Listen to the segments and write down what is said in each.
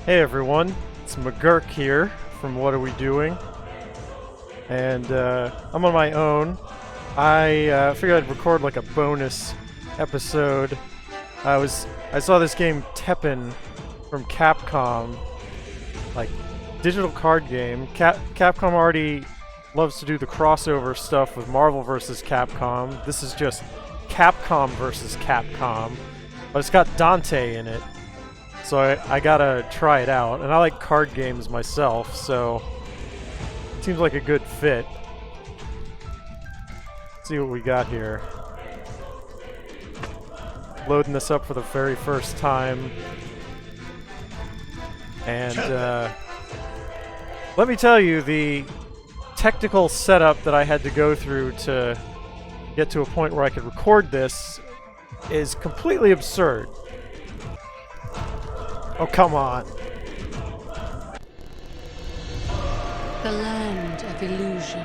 Hey everyone, it's McGuirk here from What Are We Doing? And I'm on my own. I figured I'd record like a bonus episode. I saw this game TEPPEN from Capcom, like digital card game. Capcom already loves to do the crossover stuff with Marvel vs. Capcom. This is just Capcom vs. Capcom, but it's got Dante in it. So I gotta try it out, and I like card games myself, so it seems like a good fit. Let's see what we got here. Loading this up for the very first time. And let me tell you, the technical setup that I had to go through to get to a point where I could record this is completely absurd. Oh, come on. The land of illusion.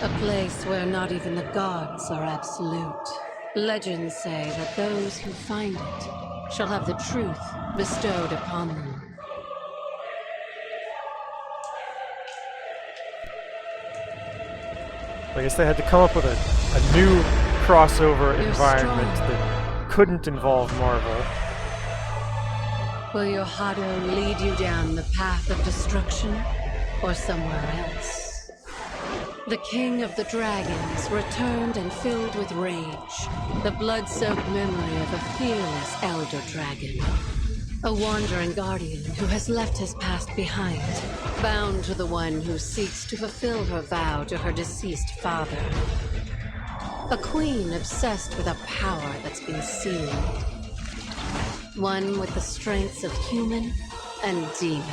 A place where not even the gods are absolute. Legends say that those who find it shall have the truth bestowed upon them. I guess they had to come up with a new crossover environment that couldn't involve Marvel. Will your WAWDoing lead you down the path of destruction, or somewhere else? The king of the dragons returned and filled with rage, the blood-soaked memory of a fearless elder dragon. A wandering guardian who has left his past behind, bound to the one who seeks to fulfill her vow to her deceased father. A queen obsessed with a power that's been sealed. One with the strengths of human and demon.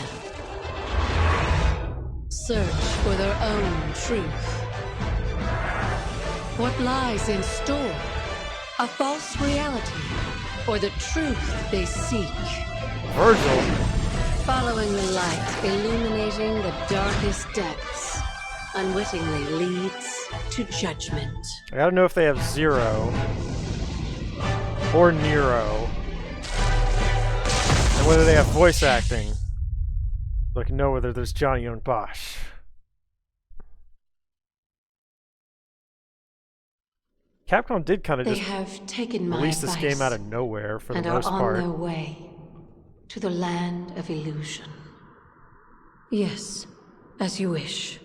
Search for their own truth. What lies in store? A false reality, or the truth they seek? Virgil. Following the light, illuminating the darkest depths, unwittingly leads to judgment. I gotta know if they have Zero or Nero. And whether they have voice acting, so I can know whether there's Johnny Young Bosch. Capcom did kind of just release this game out of nowhere for the most part. And are on their way to the land of illusion. Yes, as you wish.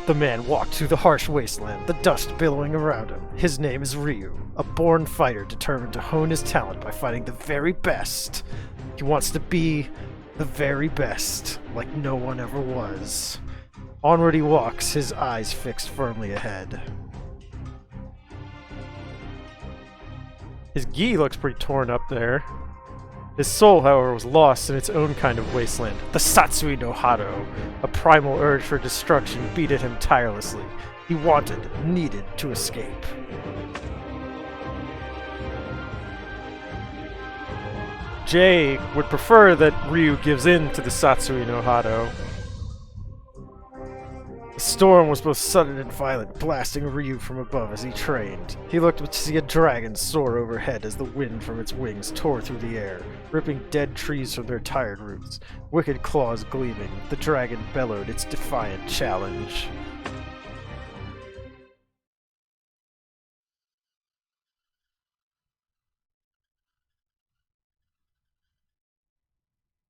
The man walked through the harsh wasteland, the dust billowing around him. His name is Ryu, a born fighter determined to hone his talent by fighting the very best. He wants to be the very best, like no one ever was. Onward he walks, his eyes fixed firmly ahead. His gi looks pretty torn up there. His soul, however, was lost in its own kind of wasteland. The Satsui no Hado, a primal urge for destruction, beat at him tirelessly. He wanted, needed to escape. Jay would prefer that Ryu gives in to the Satsui no Hado. The storm was both sudden and violent, blasting Ryu from above as he trained. He looked to see a dragon soar overhead as the wind from its wings tore through the air, ripping dead trees from their tired roots. Wicked claws gleaming, the dragon bellowed its defiant challenge.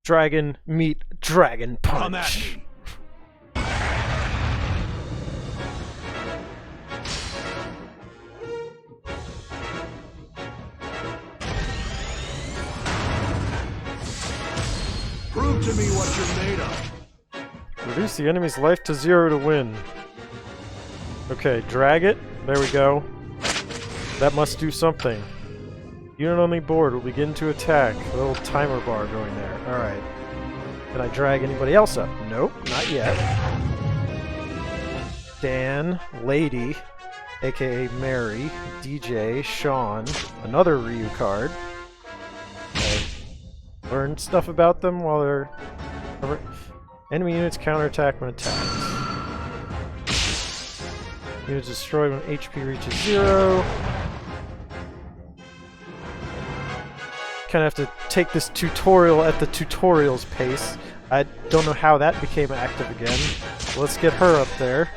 Dragon meet Dragon Punch. Come at me. Prove to me what you're made of. Reduce the enemy's life to 0 to win. Okay, drag it. There we go. That must do something. Unit on the board will begin to attack. A little timer bar going there. Alright. Can I drag anybody else up? Nope, not yet. Dan, Lady, aka Mary, DJ, Sean, another Ryu card. Okay. Learn stuff about them while they're... Enemy units counterattack when attacked. Units destroyed when HP reaches 0. Kind of have to take this tutorial at the tutorial's pace. I don't know how that became active again. Let's get her up there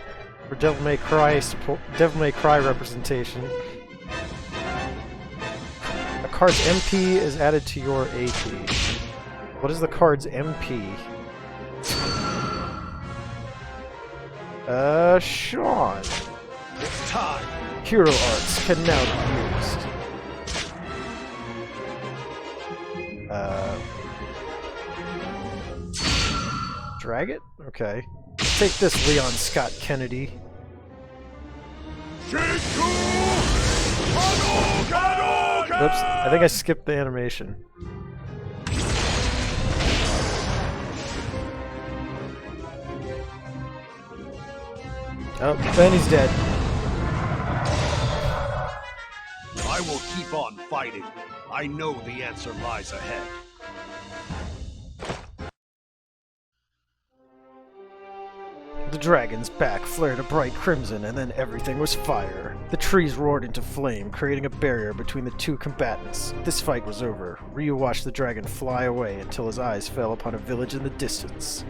for Devil May Cry support, Devil May Cry representation. A card's MP is added to your AP. What is the card's MP? Sean. It's time. Hero arts can now be used. Drag it? Okay. Take this, Leon Scott Kennedy. Oops, I think I skipped the animation. Oh, then he's dead. I will keep on fighting. I know the answer lies ahead. The dragon's back flared a bright crimson, and then everything was fire. The trees roared into flame, creating a barrier between the two combatants. This fight was over. Ryu watched the dragon fly away until his eyes fell upon a village in the distance.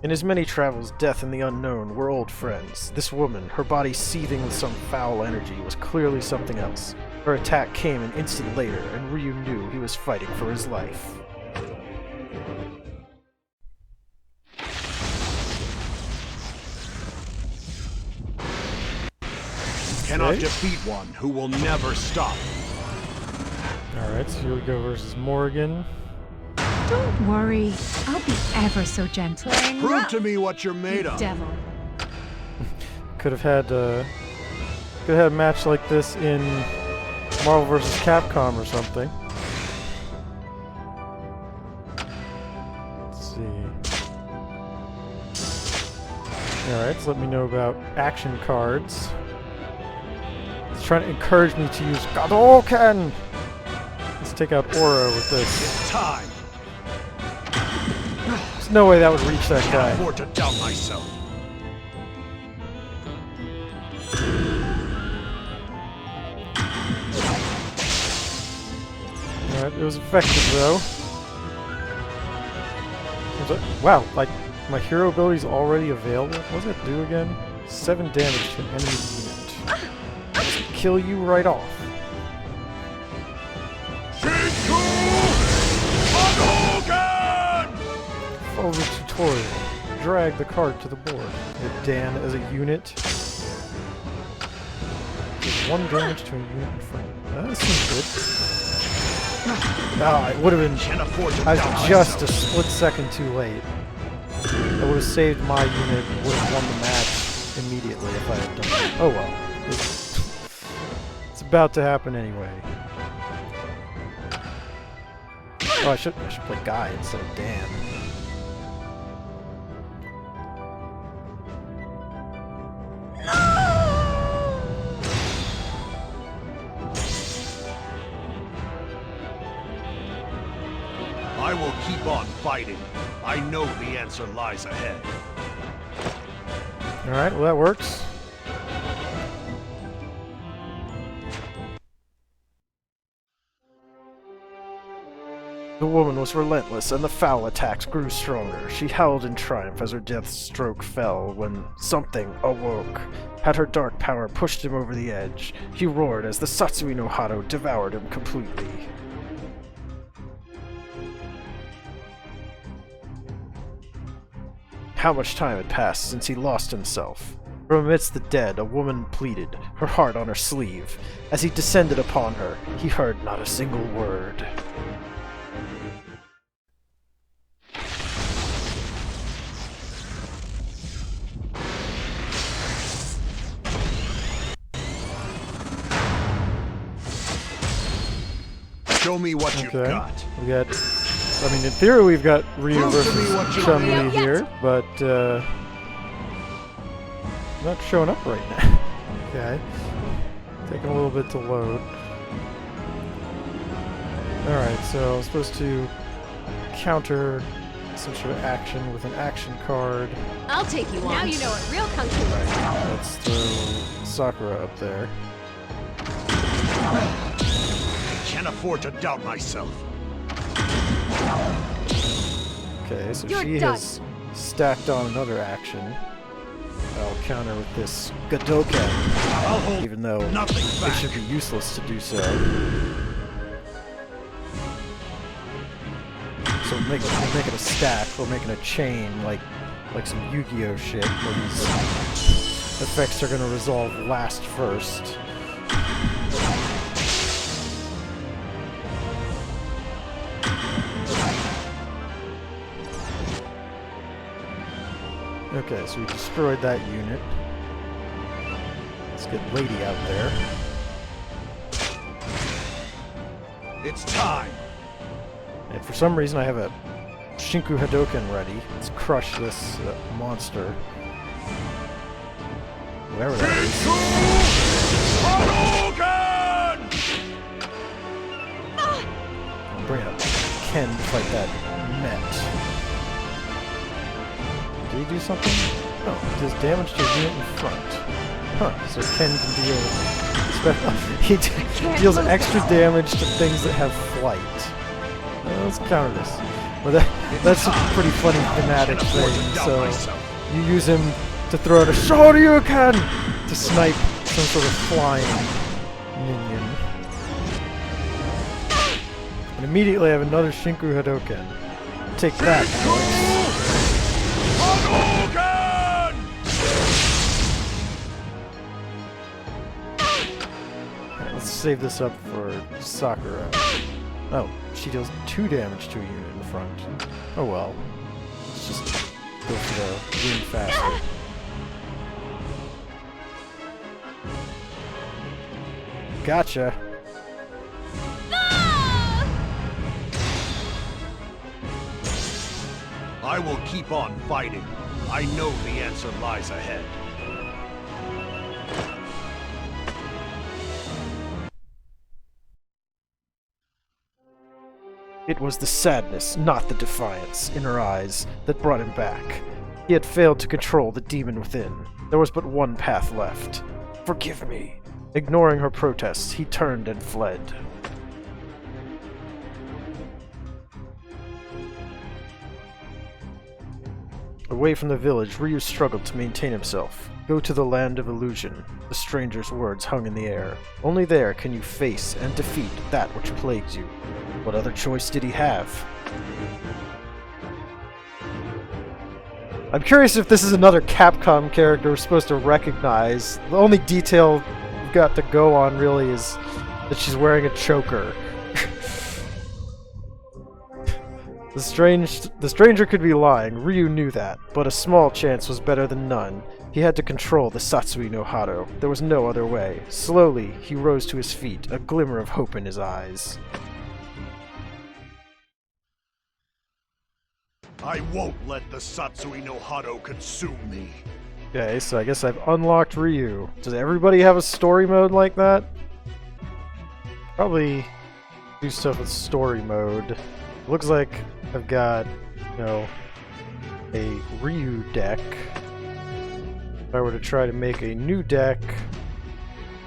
In his many travels, death and the unknown were old friends. This woman, her body seething with some foul energy, was clearly something else. Her attack came an instant later, and Ryu knew he was fighting for his life. Cannot defeat one who will never stop. Alright, so here we go versus Morgan. Don't worry, I'll be ever so gentle. Prove to me what you're made of. Devil. Could have had a match like this in Marvel vs. Capcom or something. Let's see. Alright, so let me know about action cards. It's trying to encourage me to use Gadoken! Let's take out Aura with this. It's time. There's no way that would reach that guy. I can't afford to doubt myself. Alright, it was effective though. Wow, like my hero ability is already available. What does it do again? 7 damage to an enemy unit. Kill you right off. Follow the tutorial. Drag the card to the board. With Dan as a unit. Does 1 damage to a unit in front of you. That seems good. Ah, it would have been. I was just a split second too late. That would have saved my unit. Would have won the match immediately if I had done it. Oh well. It's about to happen anyway. Oh, I should play Guy instead of Dan. I will keep on fighting. I know the answer lies ahead. Alright, well that works. The woman was relentless, and the foul attacks grew stronger. She howled in triumph as her death stroke fell when something awoke. Had her dark power pushed him over the edge, he roared as the Satsui no Hado devoured him completely. How much time had passed since he lost himself? From amidst the dead, a woman pleaded, her heart on her sleeve. As he descended upon her, he heard not a single word. Show me what you've got. We got. I mean, in theory, we've got Ryu versus Chun-Li here, but not showing up right now. Okay, taking a little bit to load. Alright, so I'm supposed to counter some sort of action with an action card. I'll take you on. Now you know what real kung fu is. Let's throw Sakura up there. I can't afford to doubt myself. Okay, so You're she done. has stacked on another action. I'll counter with this Gadoken, I'll hold even though nothing it back. should be useless to do so. So we're making a stack, we're making a chain, like some Yu-Gi-Oh shit, where these effects are gonna resolve last first. Okay, so we destroyed that unit. Let's get Lady out there. It's time. And for some reason I have a Shinku Hadoken ready. Let's crush this monster. Whoever that is. I'll bring up Ken to fight that Met. Did he do something? Oh, it does damage to a unit in front. Huh, so Ken can deal he deals extra damage to things that have flight. Let's counter this. Well, that's a pretty funny thematic thing, so you use him to throw out a Shoryuken to snipe some sort of flying minion. And immediately I have another Shinku Hadoken. Take that, Alex. Alright, let's save this up for Sakura. Oh, she deals 2 damage to a unit in front. Oh well. Let's just go for the win faster. Gotcha. I will keep on fighting. I know the answer lies ahead. It was the sadness, not the defiance, in her eyes that brought him back. He had failed to control the demon within. There was but one path left. Forgive me. Ignoring her protests, he turned and fled. Away from the village, Ryu struggled to maintain himself. Go to the land of illusion. The stranger's words hung in the air. Only there can you face and defeat that which plagues you. What other choice did he have? I'm curious if this is another Capcom character we're supposed to recognize. The only detail we've got to go on really is that she's wearing a choker. The stranger could be lying, Ryu knew that, but a small chance was better than none. He had to control the Satsui no Hado. There was no other way. Slowly, he rose to his feet, a glimmer of hope in his eyes. I won't let the Satsui no Hado consume me. Okay, so I guess I've unlocked Ryu. Does everybody have a story mode like that? Probably do stuff with story mode. Looks like I've got, you know, a Ryu deck. If I were to try to make a new deck,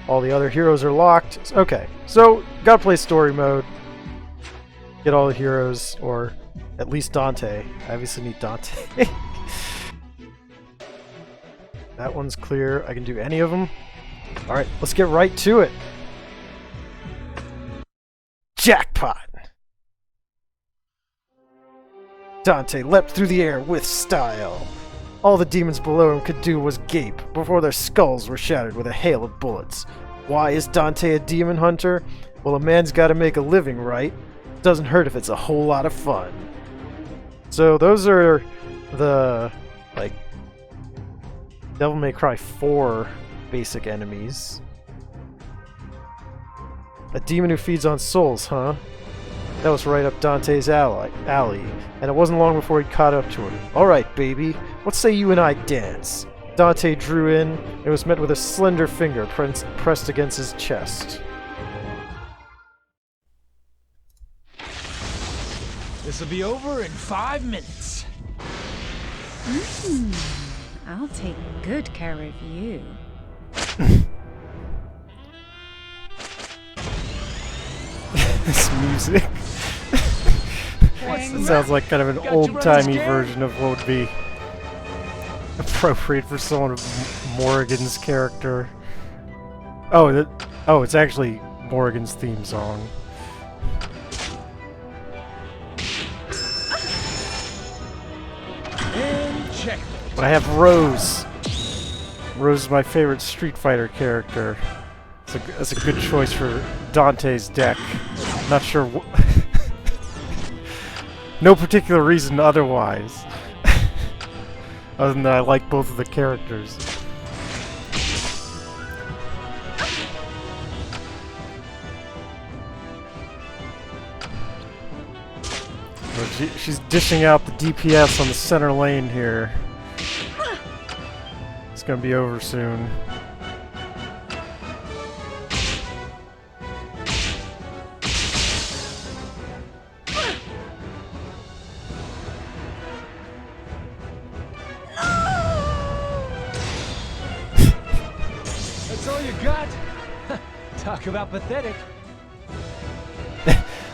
all the other heroes are locked. Okay, so gotta play story mode. Get all the heroes, or at least Dante. I obviously need Dante. That one's clear. I can do any of them. Alright, let's get right to it. Jackpot! Dante leapt through the air with style. All the demons below him could do was gape before their skulls were shattered with a hail of bullets. Why is Dante a demon hunter? Well, a man's gotta make a living, right? Doesn't hurt if it's a whole lot of fun. So those are the, like, Devil May Cry 4 basic enemies. A demon who feeds on souls, huh? That was right up Dante's alley, and it wasn't long before he caught up to her. Alright, baby, what say you and I dance? Dante drew in, and was met with a slender finger pressed against his chest. This'll be over in 5 minutes. I'll take good care of you. This music. It sounds like kind of an old-timey version of what would be appropriate for someone of Morrigan's character. Oh, it's actually Morrigan's theme song. And check. But I have Rose. Rose is my favorite Street Fighter character. That's a good choice for Dante's deck. Not sure no particular reason otherwise. Other than that I like both of the characters. Well, she's dishing out the DPS on the center lane here. It's gonna be over soon. That's all you got? Talk about pathetic.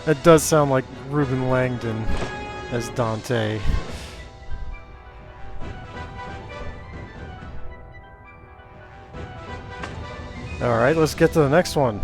That does sound like Ruben Langdon as Dante. Alright, let's get to the next one.